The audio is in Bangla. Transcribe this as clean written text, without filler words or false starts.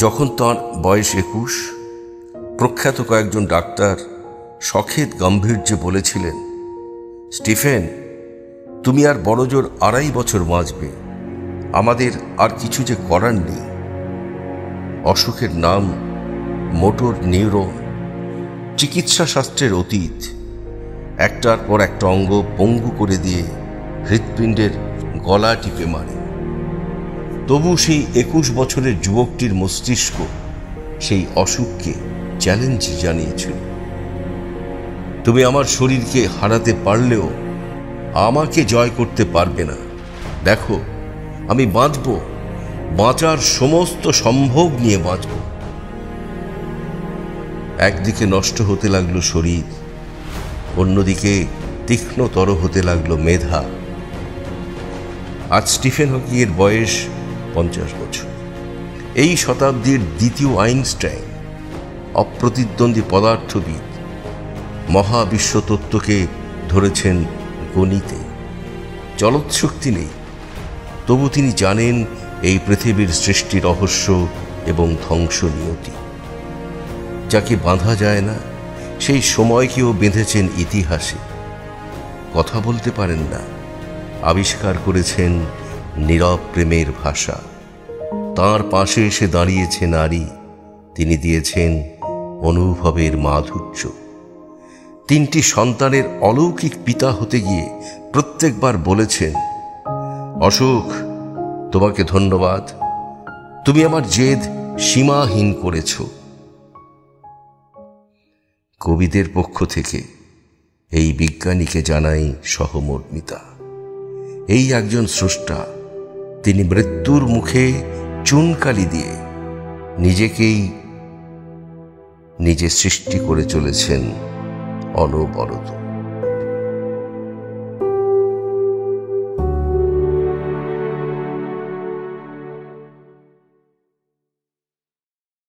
যখন তাঁর বয়স 21, প্রখ্যাত কয়েকজন ডাক্তার সখেত গাম্ভীর্যে বলেছিলেন, স্টিফেন, তুমি আর বড়জোর 2.5 বছর বাঁচবে, আমাদের আর কিছু যে করার নেই। অসুখের নাম মোটর নিউরন। চিকিৎসা শাস্ত্রের অতীত। একটার পর একটা অঙ্গ পঙ্গু করে দিয়ে হৃৎপিণ্ডের গলা টিপে মারে। তবু সেই 21 বছরের যুবকটির মস্তিষ্ক সেই অসুখকে চ্যালেঞ্জ জানিয়েছিল। তুমি আমার শরীরকে হারাতে পারলেও আমাকে জয় করতে পারবে না। দেখো, আমি বাঁচব, বাঁচার সমস্ত সম্ভোগ নিয়ে বাঁচব। একদিকে নষ্ট হতে লাগলো শরীর, অন্যদিকে তীক্ষ্ণতর হতে লাগলো মেধা। আজ স্টিফেন হকিংয়ের বয়স 50 বছর। এই শতাব্দীর দ্বিতীয় আইনস্টাইন, অপ্রতিদ্বন্দ্বী পদার্থবিদ, মহাবিশ্বতত্ত্বকে ধরেছেন গণিতে। চলৎশক্তি নেই, তবু তিনি জানেন এই পৃথিবীর সৃষ্টি রহস্য এবং ধ্বংস নিয়তি। যাকে বাঁধা যায় না, সেই সময়কেও বেঁধেছেন ইতিহাসে। কথা বলতে পারেন না, আবিষ্কার করেছেন নীরব প্রেমের ভাষা। তাঁর পাশে এসে দাঁড়িয়েছে নারী, তিনি দিয়েছেন অনুভবের মাধুর্য। 3টি সন্তানের অলৌকিক পিতা হতে গিয়ে প্রত্যেকবার বলেছেন, অশোক, তোমাকে ধন্যবাদ, তুমি আমার জেদ সীমাহীন করেছ। কবিদের পক্ষ থেকে এই বিজ্ঞানীকে জানাই সহমর্মিতা। এই একজন স্রষ্টা, তিনি মৃত্যুর মুখে চুনকালি দিয়ে নিজেকেই নিজে সৃষ্টি করে চলেছেন অনবরত।